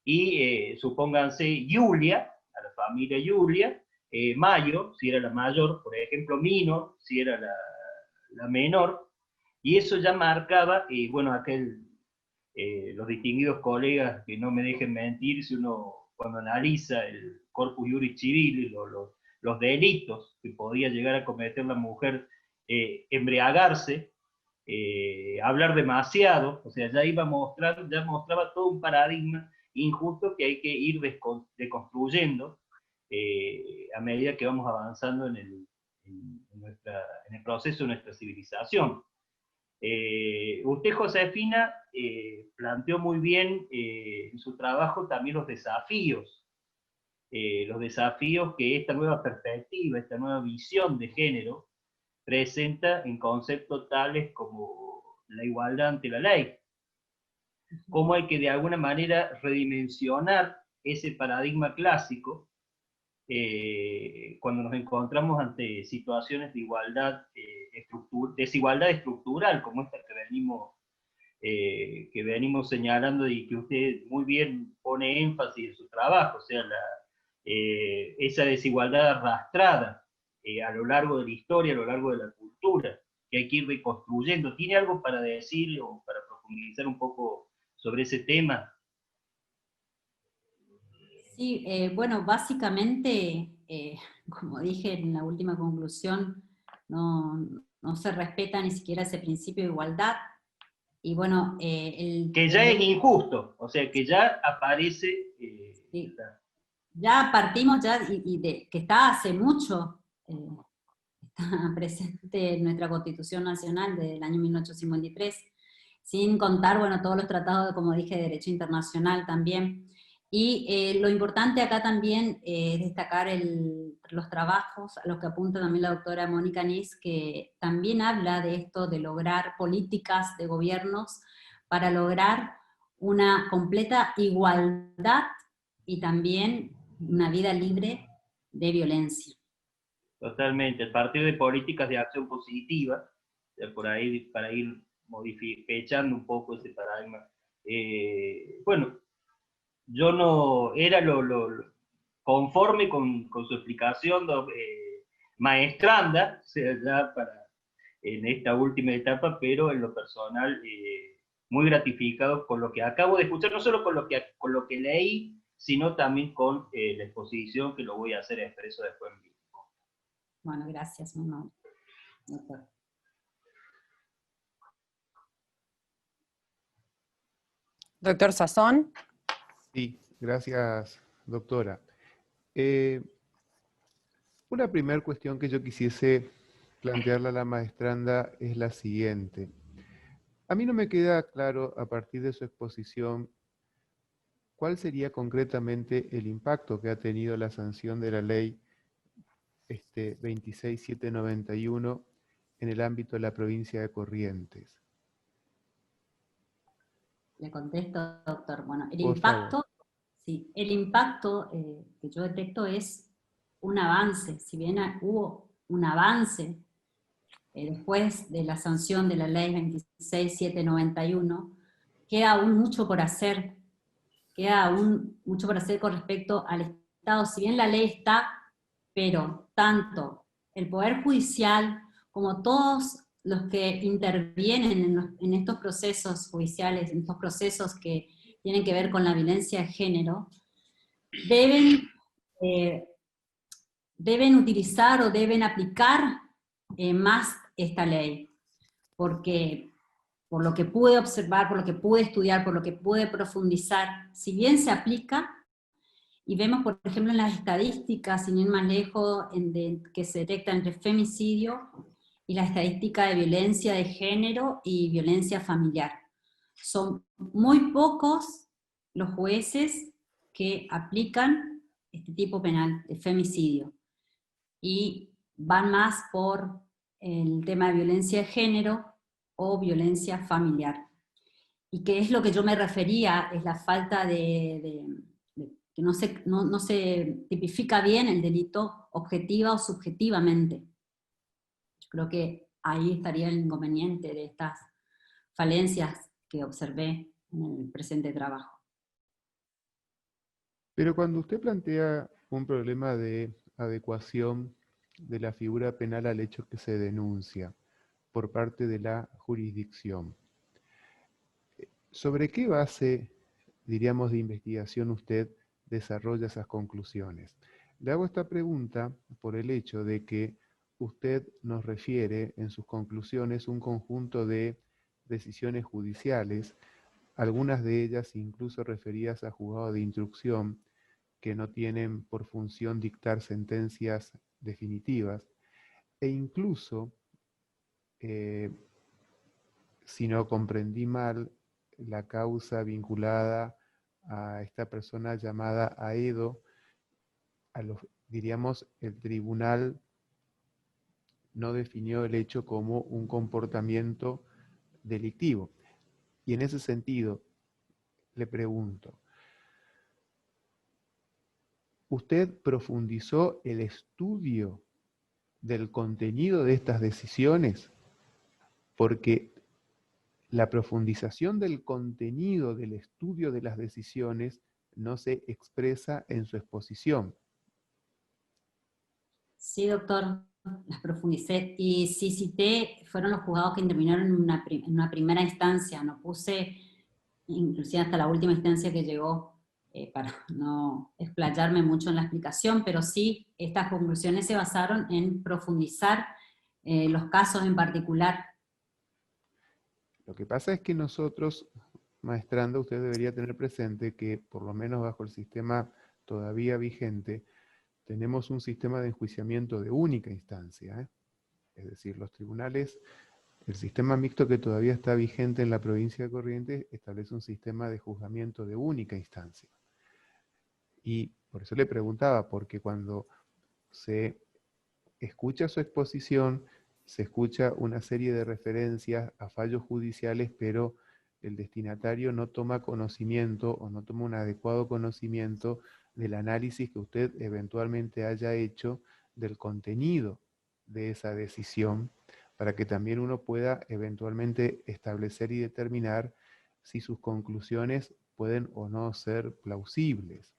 y supónganse Julia, a la familia Julia, Mayo, si era la mayor, por ejemplo, Minor, si era la menor, y eso ya marcaba, bueno, los distinguidos colegas que no me dejen mentir, si uno cuando analiza el corpus juris civilis, los delitos que podía llegar a cometer la mujer, embriagarse, hablar demasiado, o sea, ya mostraba todo un paradigma injusto que hay que ir deconstruyendo a medida que vamos avanzando en el proceso de nuestra civilización. Usted, Josefina, planteó muy bien en su trabajo también los desafíos los desafíos que esta nueva perspectiva, esta nueva visión de género presenta en conceptos tales como la igualdad ante la ley. Cómo hay que de alguna manera redimensionar ese paradigma clásico cuando nos encontramos ante situaciones de igualdad, desigualdad estructural, como esta que venimos señalando y que usted muy bien pone énfasis en su trabajo, o sea, esa desigualdad arrastrada a lo largo de la historia, a lo largo de la cultura, que hay que ir reconstruyendo. ¿Tiene algo para decir o para profundizar un poco sobre ese tema? Sí, bueno, básicamente, como dije en la última conclusión, no se respeta ni siquiera ese principio de igualdad. Y bueno, que ya es injusto, o sea, que ya aparece... sí, ya partimos ya que está hace mucho, está presente en nuestra Constitución Nacional del año 1853, sin contar, bueno, todos los tratados, como dije, de derecho internacional también. Y lo importante acá también es destacar los trabajos a los que apunta también la doctora Mónica Nis, que también habla de esto, de lograr políticas de gobiernos para lograr una completa igualdad y también una vida libre de violencia. Totalmente, a partir de políticas de acción positiva, por ahí para ir modificando un poco ese paradigma. Bueno, yo no era conforme con su explicación maestranda, o sea, ya en esta última etapa, pero en lo personal muy gratificado con lo que acabo de escuchar, no solo con lo que leí, sino también con la exposición que lo voy a hacer expreso después en vivo. Bueno, gracias, doctor. Doctor Sazón. Sí, gracias, doctora. Una primera cuestión que yo quisiese plantearle a la maestranda es la siguiente. A mí no me queda claro, a partir de su exposición, cuál sería concretamente el impacto que ha tenido la sanción de la ley 26791 en el ámbito de la provincia de Corrientes. Le contesto, doctor. Bueno, el Por impacto, favor. sí, el impacto que yo detecto es un avance. Si bien hubo un avance después de la sanción de la ley 26791, queda aún mucho por hacer. Queda aún mucho por hacer con respecto al Estado. Si bien la ley está, pero tanto el Poder Judicial como todos los que intervienen en estos procesos judiciales, en estos procesos que tienen que ver con la violencia de género, deben utilizar o deben aplicar más esta ley, porque por lo que pude observar, por lo que pude estudiar, por lo que pude profundizar, si bien se aplica, y vemos, por ejemplo, en las estadísticas, sin ir más lejos, que se detecta entre femicidio y la estadística de violencia de género y violencia familiar. Son muy pocos los jueces que aplican este tipo penal de femicidio, y van más por el tema de violencia de género o violencia familiar. Y que es lo que yo me refería, es la falta que no se tipifica bien el delito objetiva o subjetivamente. Yo creo que ahí estaría el inconveniente de estas falencias que observé en el presente trabajo. Pero cuando usted plantea un problema de adecuación de la figura penal al hecho que se denuncia por parte de la jurisdicción, ¿sobre qué base, diríamos, de investigación usted desarrolla esas conclusiones? Le hago esta pregunta por el hecho de que usted nos refiere en sus conclusiones un conjunto de decisiones judiciales, algunas de ellas incluso referidas a juzgados de instrucción, que no tienen por función dictar sentencias definitivas, e incluso, si no comprendí mal, la causa vinculada a esta persona llamada Aedo, diríamos, el tribunal no definió el hecho como un comportamiento delictivo. Y en ese sentido, le pregunto, ¿usted profundizó el estudio del contenido de estas decisiones? Porque la profundización del contenido del estudio de las decisiones no se expresa en su exposición. Sí, doctor, las profundicé. Y sí cité, fueron los juzgados que intervinieron en una primera instancia. No puse, inclusive hasta la última instancia que llegó, para no explayarme mucho en la explicación, pero sí, estas conclusiones se basaron en profundizar los casos en particular. Lo que pasa es que nosotros, maestrando, usted debería tener presente que, por lo menos bajo el sistema todavía vigente, tenemos un sistema de enjuiciamiento de única instancia, ¿eh? Es decir, los tribunales, el sistema mixto que todavía está vigente en la provincia de Corrientes establece un sistema de juzgamiento de única instancia. Y por eso le preguntaba, porque cuando se escucha su exposición, se escucha una serie de referencias a fallos judiciales, pero el destinatario no toma conocimiento o no toma un adecuado conocimiento del análisis que usted eventualmente haya hecho del contenido de esa decisión, para que también uno pueda eventualmente establecer y determinar si sus conclusiones pueden o no ser plausibles.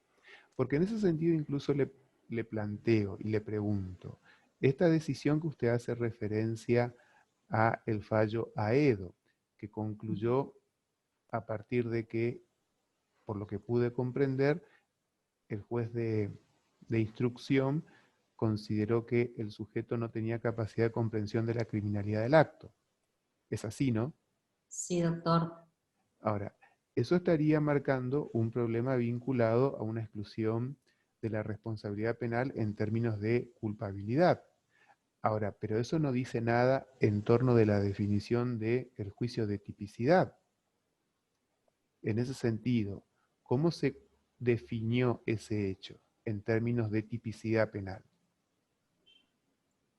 Porque en ese sentido incluso le planteo y le pregunto, esta decisión que usted hace referencia a el fallo Aedo, que concluyó a partir de que, por lo que pude comprender, el juez de instrucción consideró que el sujeto no tenía capacidad de comprensión de la criminalidad del acto. Es así, ¿no? Sí, doctor. Ahora, eso estaría marcando un problema vinculado a una exclusión de la responsabilidad penal en términos de culpabilidad. Ahora, pero eso no dice nada en torno de la definición del juicio de tipicidad. En ese sentido, ¿cómo se definió ese hecho en términos de tipicidad penal?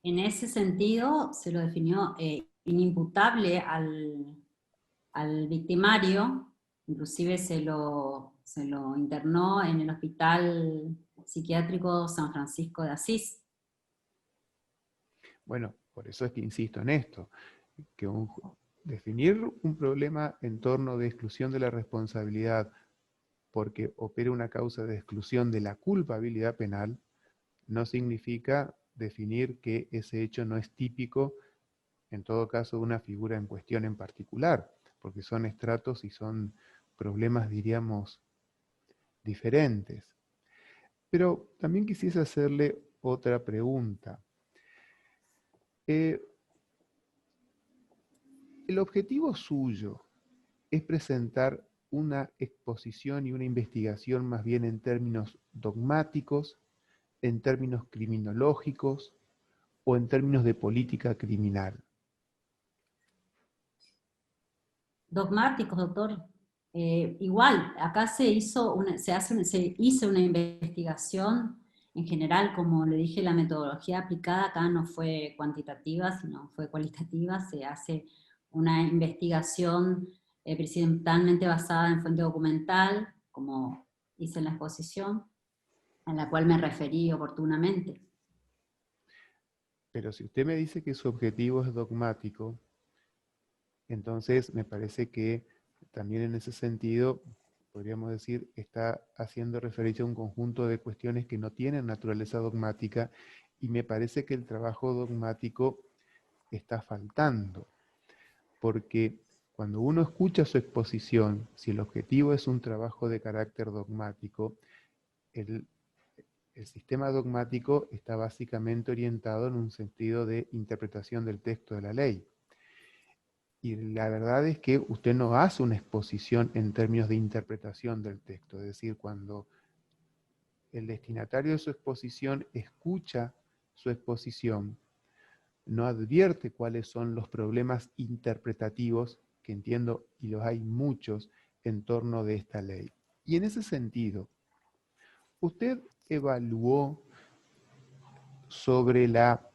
En ese sentido, se lo definió inimputable al victimario, inclusive se lo internó en el Hospital Psiquiátrico San Francisco de Asís. Bueno, por eso es que insisto en esto, que definir un problema en torno de exclusión de la responsabilidad porque opera una causa de exclusión de la culpabilidad penal, no significa definir que ese hecho no es típico, en todo caso, de una figura en cuestión en particular, porque son estratos y son problemas, diríamos, diferentes. Pero también quisiese hacerle otra pregunta. ¿El objetivo suyo es presentar una exposición y una investigación más bien en términos dogmáticos, en términos criminológicos o en términos de política criminal? Dogmáticos, doctor. Igual, acá se hizo una investigación en general, como le dije, la metodología aplicada acá no fue cuantitativa, sino fue cualitativa. Se hace una investigación principalmente basada en fuente documental, como hice en la exposición, a la cual me referí oportunamente. Pero si usted me dice que su objetivo es dogmático, entonces me parece que también en ese sentido, podríamos decir, está haciendo referencia a un conjunto de cuestiones que no tienen naturaleza dogmática, y me parece que el trabajo dogmático está faltando, porque cuando uno escucha su exposición, si el objetivo es un trabajo de carácter dogmático, el sistema dogmático está básicamente orientado en un sentido de interpretación del texto de la ley. Y la verdad es que usted no hace una exposición en términos de interpretación del texto, es decir, cuando el destinatario de su exposición escucha su exposición, no advierte cuáles son los problemas interpretativos, que entiendo, y los hay muchos, en torno de esta ley. Y en ese sentido, ¿usted evaluó sobre la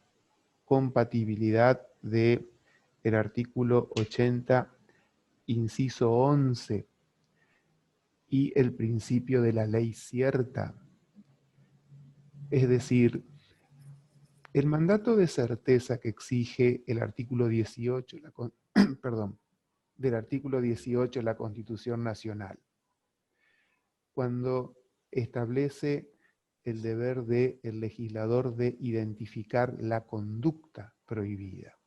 compatibilidad del artículo 80, inciso 11, y el principio de la ley cierta? Es decir, el mandato de certeza que exige el artículo 18, del artículo 18 de la Constitución Nacional, cuando establece el deber del legislador de identificar la conducta prohibida,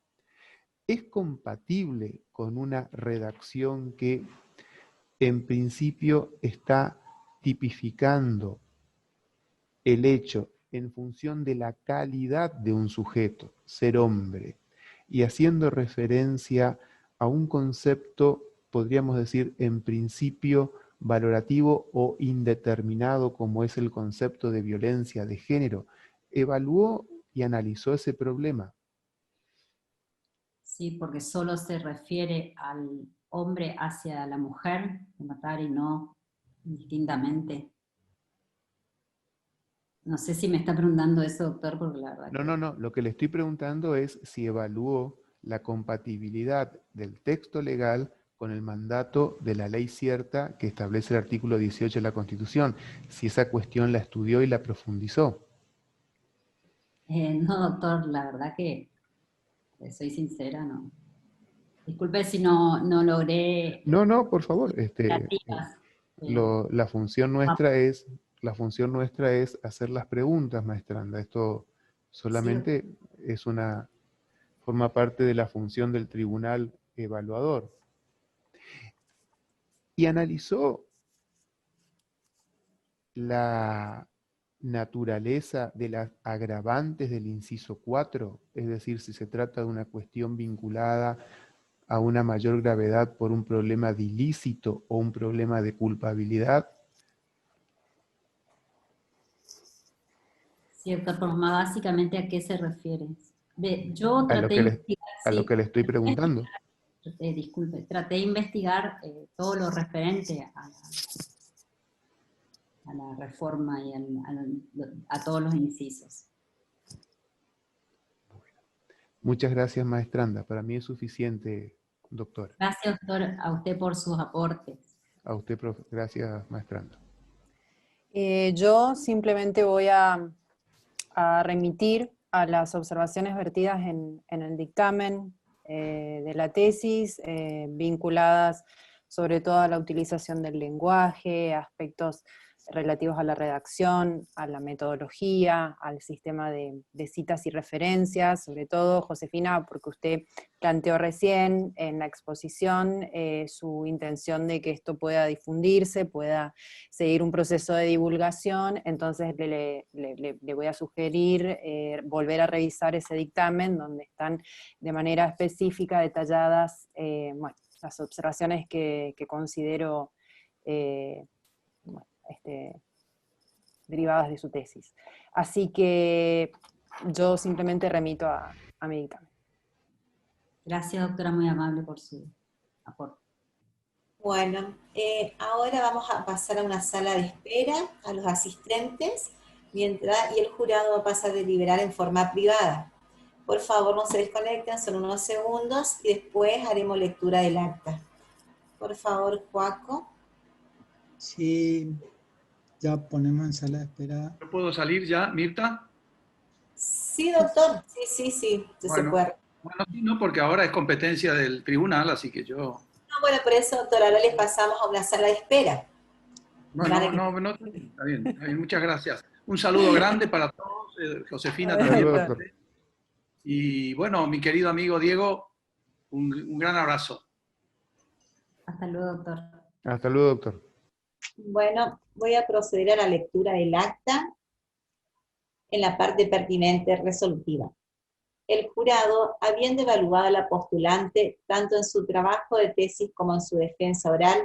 ¿es compatible con una redacción que en principio está tipificando el hecho en función de la calidad de un sujeto, ser hombre, y haciendo referencia a un concepto, podríamos decir, en principio valorativo o indeterminado, como es el concepto de violencia de género? ¿Evaluó y analizó ese problema? Sí, porque solo se refiere al hombre hacia la mujer, de matar y no distintamente. No sé si me está preguntando eso, doctor, porque la verdad que... No. Lo que le estoy preguntando es si evaluó la compatibilidad del texto legal con el mandato de la ley cierta que establece el artículo 18 de la Constitución, si esa cuestión la estudió y la profundizó. No, doctor, la verdad que, soy sincera, no. Disculpe si no logré... No, por favor. expectativas, La función nuestra es hacer las preguntas, maestranda. Esto solamente forma parte de la función del tribunal evaluador. Y analizó la naturaleza de las agravantes del inciso 4, es decir, si se trata de una cuestión vinculada a una mayor gravedad por un problema de ilícito o un problema de culpabilidad. Cierta forma, básicamente, ¿a qué se refiere? Yo traté de investigar... A lo que le estoy preguntando. Disculpe, traté de investigar todo lo referente a la reforma y a todos los incisos. Muchas gracias, maestranda. Para mí es suficiente, doctora. Gracias, doctor, a usted por sus aportes. A usted, profe. Gracias, maestranda. Yo simplemente voy a remitir a las observaciones vertidas en el dictamen de la tesis, vinculadas sobre todo a la utilización del lenguaje, aspectos relativos a la redacción, a la metodología, al sistema de citas y referencias, sobre todo, Josefina, porque usted planteó recién en la exposición su intención de que esto pueda difundirse, pueda seguir un proceso de divulgación. Entonces le voy a sugerir volver a revisar ese dictamen donde están de manera específica detalladas las observaciones que considero derivadas de su tesis. Así que yo simplemente remito a mi dictamen. Gracias, doctora, muy amable por su aporte. Bueno, ahora vamos a pasar a una sala de espera a los asistentes, y el jurado va a pasar a deliberar en forma privada. Por favor, no se desconecten, son unos segundos, y después haremos lectura del acta. Por favor, Joaco. Sí, ya ponemos en sala de espera. ¿Yo puedo salir ya, Mirta? Sí, doctor, sí, Bueno, se puede. Bueno, sí, no, porque ahora es competencia del tribunal, así que yo... No, bueno, por eso, doctor, ahora les pasamos a una sala de espera. No, está bien, muchas gracias. Un saludo grande para todos, Josefina también. Doctor. Y bueno, mi querido amigo Diego, un gran abrazo. Hasta luego, doctor. Hasta luego, doctor. Bueno, voy a proceder a la lectura del acta en la parte pertinente resolutiva. El jurado, habiendo evaluado a la postulante tanto en su trabajo de tesis como en su defensa oral,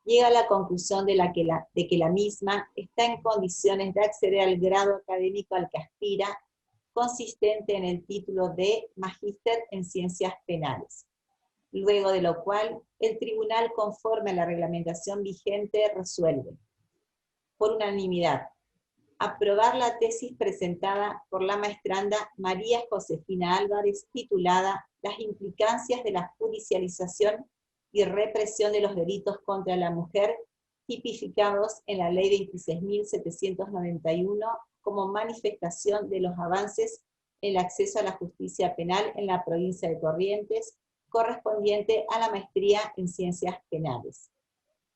llega a la conclusión de que la misma está en condiciones de acceder al grado académico al que aspira, consistente en el título de Magíster en Ciencias Penales. Luego de lo cual, el tribunal, conforme a la reglamentación vigente, resuelve, por unanimidad, aprobar la tesis presentada por la maestranda María Josefina Álvarez, titulada Las implicancias de la judicialización y represión de los delitos contra la mujer, tipificados en la Ley 26.791 como manifestación de los avances en el acceso a la justicia penal en la provincia de Corrientes, correspondiente a la maestría en Ciencias Penales.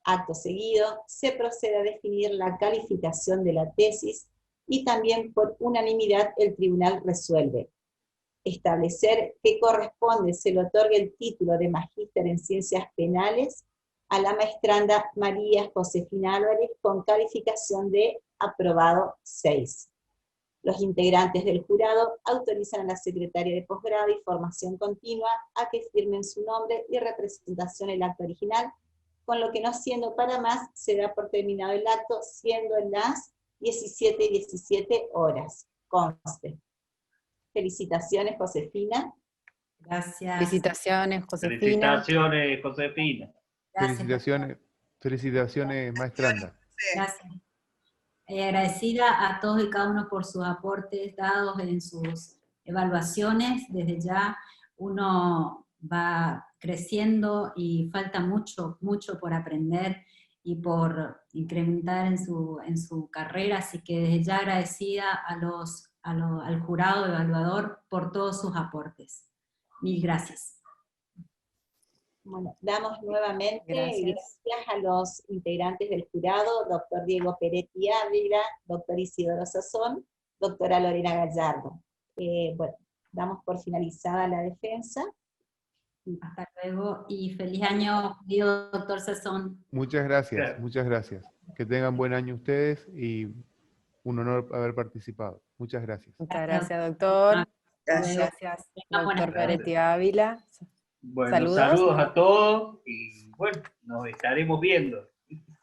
Acto seguido, se procede a definir la calificación de la tesis y también por unanimidad el tribunal resuelve establecer que corresponde se le otorgue el título de Magíster en Ciencias Penales a la maestranda María Josefina Álvarez con calificación de aprobado 6. Los integrantes del jurado autorizan a la secretaria de posgrado y formación continua a que firmen su nombre y representación en el acto original, con lo que no siendo para más, se da por terminado el acto, siendo en las 17:17 horas. Conste. Felicitaciones, Josefina. Gracias. Felicitaciones, Josefina. Felicitaciones, Josefina. Gracias. Felicitaciones, maestranda. Gracias. Agradecida a todos y cada uno por sus aportes dados en sus evaluaciones. Desde ya uno va creciendo y falta mucho, mucho por aprender y por incrementar en su carrera, así que desde ya agradecida al jurado evaluador por todos sus aportes. Mil gracias. Bueno, damos nuevamente Gracias. gracias a los integrantes del jurado, doctor Diego Peretti Ávila, doctor Isidoro Sazón, doctora Lorena Gallardo. Bueno, damos por finalizada la defensa. Hasta luego y feliz año, querido doctor Sazón. Muchas gracias, Claro. muchas gracias. Que tengan buen año ustedes y un honor haber participado. Muchas gracias. Muchas gracias, doctor. Gracias. Gracias, Buenas doctor tardes. Peretti Ávila. Bueno, saludos a todos y bueno, nos estaremos viendo.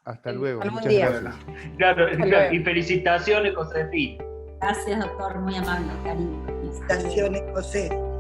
Hasta luego. Algún Muchas día. gracias. Claro, Hasta luego. y felicitaciones, Josefina. Gracias, doctor, muy amable, cariño. Felicitaciones, José.